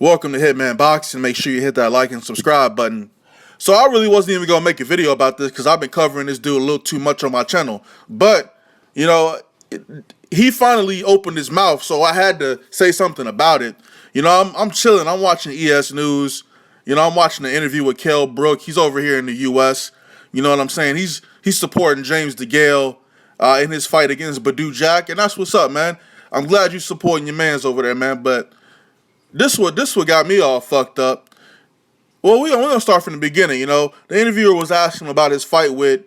Welcome to Hitman Boxing. Make sure you hit that like and subscribe button. So I really wasn't even going to make a video about this because I've been covering this dude a little too much on my channel. But, you know, he finally opened his mouth, so I had to say something about it. You know, I'm chilling. I'm watching Esnews. You know, I'm watching the interview with Kell Brook. He's over here in the U.S. You know what I'm saying? He's supporting James Degale in his fight against Badou Jack, and that's what's up, man. I'm glad you supporting your mans over there, man. But this what got me all fucked up. Well, we're gonna start from the beginning. You know, the interviewer was asking about his fight with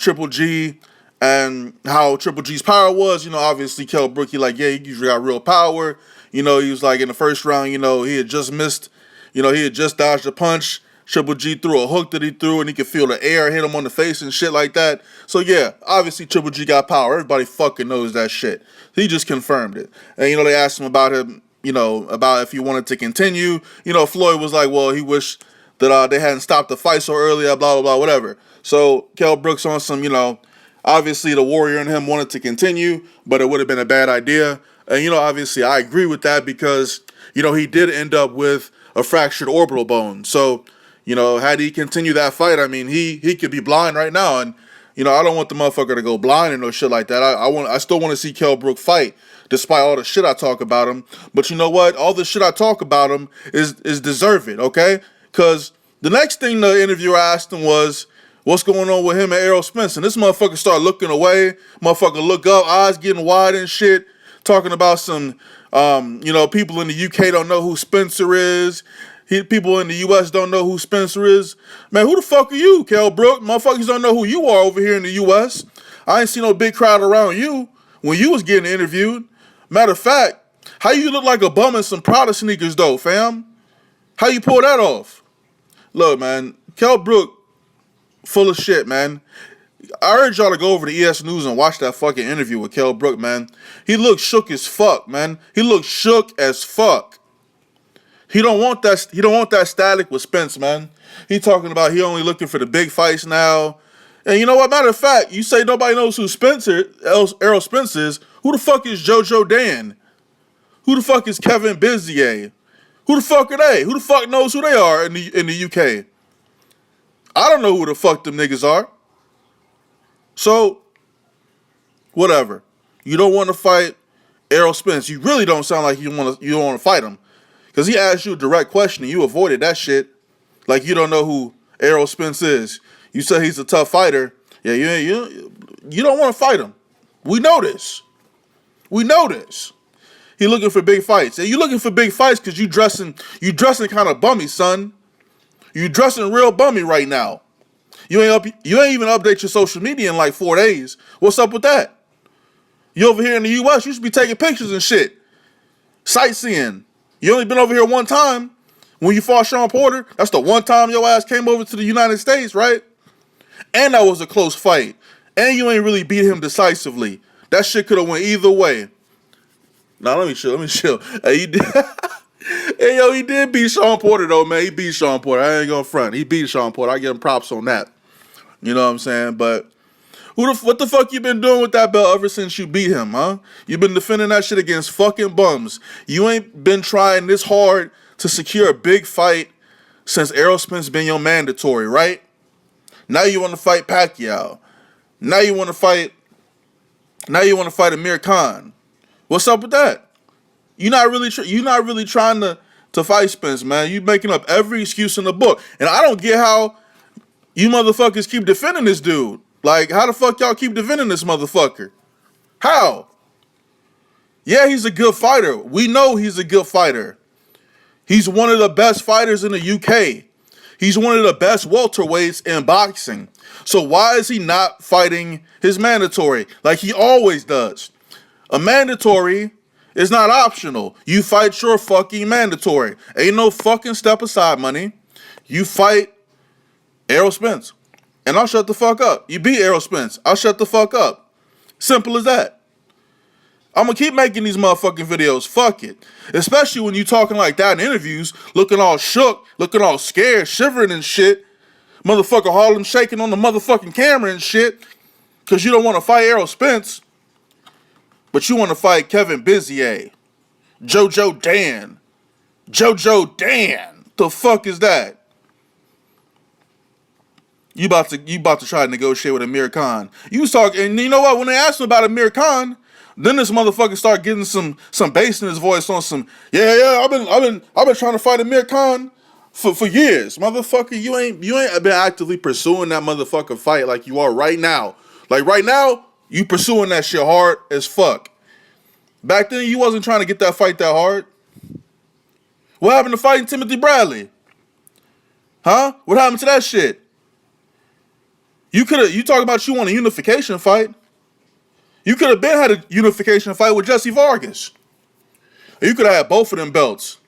Triple G and how Triple G's power was. You know, obviously Kell Brook, he like, yeah, he usually got real power. You know, he was like in the first round, you know, he had just missed. You know, he had just dodged a punch. Triple G threw a hook that he threw, and he could feel the air hit him on the face and shit like that. So yeah, obviously Triple G got power. Everybody fucking knows that shit. He just confirmed it. And you know, they asked him about him. You know, about if he wanted to continue. You know, Floyd was like, well, he wished that they hadn't stopped the fight so early, blah, blah, blah, whatever. So Kell Brook's on some, you know, obviously the warrior in him wanted to continue, but it would have been a bad idea. And, you know, obviously I agree with that because, you know, he did end up with a fractured orbital bone. So, you know, had he continued that fight, I mean, he could be blind right now. And, you know, I don't want the motherfucker to go blind and no shit like that. I still want to see Kell Brook fight, despite all the shit I talk about him. But you know what? All the shit I talk about him is deserved, okay? Because the next thing the interviewer asked him was, what's going on with him and Errol Spence? And this motherfucker started looking away. Motherfucker look up, eyes getting wide and shit, talking about some, you know, people in the UK don't know who Spencer is. People in the US don't know who Spencer is. Man, who the fuck are you, Kell Brook? Motherfuckers don't know who you are over here in the US. I ain't seen no big crowd around you when you was getting interviewed. Matter of fact, how you look like a bum in some Prada sneakers though, fam? How you pull that off? Look, man, Kell Brook, full of shit, man. I urge y'all to go over to Esnews and watch that fucking interview with Kell Brook, man. He looks shook as fuck, man. He looks shook as fuck. He don't want that static with Spence, man. He talking about he only looking for the big fights now. And you know what? Matter of fact, you say nobody knows who Errol Spence is. Who the fuck is JoJo Dan? Who the fuck is Kevin Bizier? Who the fuck are they? Who the fuck knows who they are in the UK? I don't know who the fuck them niggas are. So, whatever. You don't want to fight Errol Spence. You really don't sound like you don't want to fight him. Because he asked you a direct question and you avoided that shit. Like you don't know who Errol Spence is. You say he's a tough fighter. Yeah, you don't want to fight him. We know this. We know this. He looking for big fights. And you looking for big fights because you dressing kind of bummy, son. You dressing real bummy right now. You ain't even update your social media in like 4 days. What's up with that? You over here in the US, you should be taking pictures and shit. Sightseeing. You only been over here one time when you fought Sean Porter. That's the one time your ass came over to the United States, right? And that was a close fight. And you ain't really beat him decisively. That shit could have went either way. Nah, let me chill. Hey, hey, yo, he did beat Sean Porter, though, man. He beat Sean Porter. I ain't gonna front. He beat Sean Porter. I give him props on that. You know what I'm saying? But what the fuck you been doing with that belt ever since you beat him, huh? You been defending that shit against fucking bums. You ain't been trying this hard to secure a big fight since Errol Spence been your mandatory, right? Now you want to fight Pacquiao. Now you want to fight Amir Khan. What's up with that? You're not really trying to fight Spence, man. You making up every excuse in the book. And I don't get how you motherfuckers keep defending this dude. Like, how the fuck y'all keep defending this motherfucker? How? Yeah, he's a good fighter. We know he's a good fighter. He's one of the best fighters in the UK. He's one of the best welterweights in boxing. So why is he not fighting his mandatory like he always does? A mandatory is not optional. You fight your fucking mandatory. Ain't no fucking step aside money. You fight Errol Spence. And I'll shut the fuck up. You beat Errol Spence. I'll shut the fuck up. Simple as that. I'm going to keep making these motherfucking videos. Fuck it. Especially when you talking like that in interviews, looking all shook, looking all scared, shivering and shit. Motherfucker Harlem shaking on the motherfucking camera and shit. Because you don't want to fight Errol Spence. But you want to fight Kevin Bizier, JoJo Dan, JoJo Dan. The fuck is that? You about to try to negotiate with Amir Khan. You was talking, and you know what? When they asked him about Amir Khan, then this motherfucker start getting some bass in his voice on some, yeah, I've been trying to fight Amir Khan for years. Motherfucker, you ain't been actively pursuing that motherfucker fight like you are right now. Like right now, you pursuing that shit hard as fuck. Back then, you wasn't trying to get that fight that hard. What happened to fighting Timothy Bradley? Huh? What happened to that shit? You talk about you want a unification fight. You could have been had a unification fight with Jesse Vargas. Or you could have had both of them belts.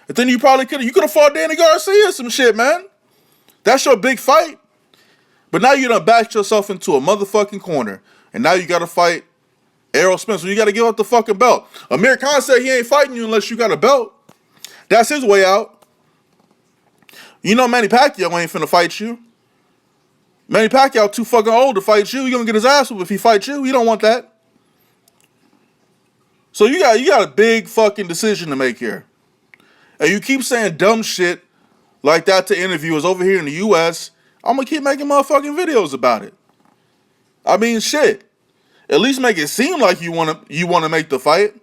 And then you probably could have fought Danny Garcia or some shit, man. That's your big fight. But now you done backed yourself into a motherfucking corner. And now you gotta fight Errol Spence. You gotta give up the fucking belt. Amir Khan said he ain't fighting you unless you got a belt. That's his way out. You know Manny Pacquiao ain't finna fight you. Manny Pacquiao too fucking old to fight you. He gonna get his ass whooped if he fights you. You don't want that. So you got a big fucking decision to make here. And you keep saying dumb shit like that to interviewers over here in the US. I'm gonna keep making motherfucking videos about it. I mean shit. At least make it seem like you wanna make the fight.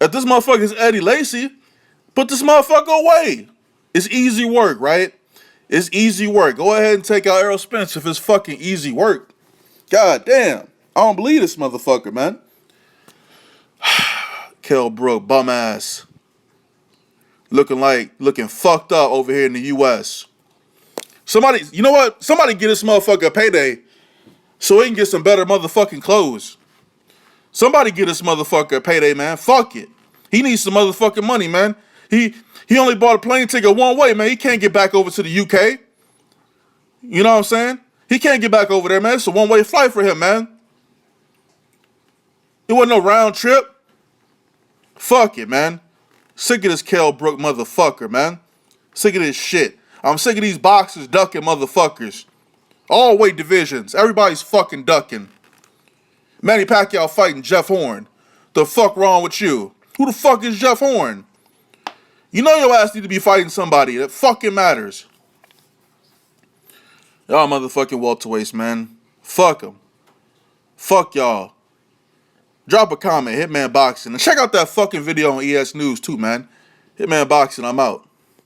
If this motherfucker is Eddie Lacy, put this motherfucker away. It's easy work, right? It's easy work. Go ahead and take out Errol Spence if it's fucking easy work. God damn. I don't believe this motherfucker, man. Kell Brook, bum ass. Looking fucked up over here in the US. Somebody, you know what? Somebody get this motherfucker a payday so he can get some better motherfucking clothes. Somebody get this motherfucker a payday, man. Fuck it. He needs some motherfucking money, man. He only bought a plane ticket one way, man. He can't get back over to the UK. You know what I'm saying? He can't get back over there, man. It's a one-way flight for him, man. It wasn't no round trip. Fuck it, man. Sick of this Kell Brook motherfucker, man. Sick of this shit. I'm sick of these boxers ducking motherfuckers. All weight divisions. Everybody's fucking ducking. Manny Pacquiao fighting Jeff Horn. The fuck wrong with you? Who the fuck is Jeff Horn? You know your ass need to be fighting somebody that fucking matters. Y'all motherfucking welterweights, man. Fuck them. Fuck y'all. Drop a comment, Hitman Boxing. And check out that fucking video on Esnews too, man. Hitman Boxing, I'm out.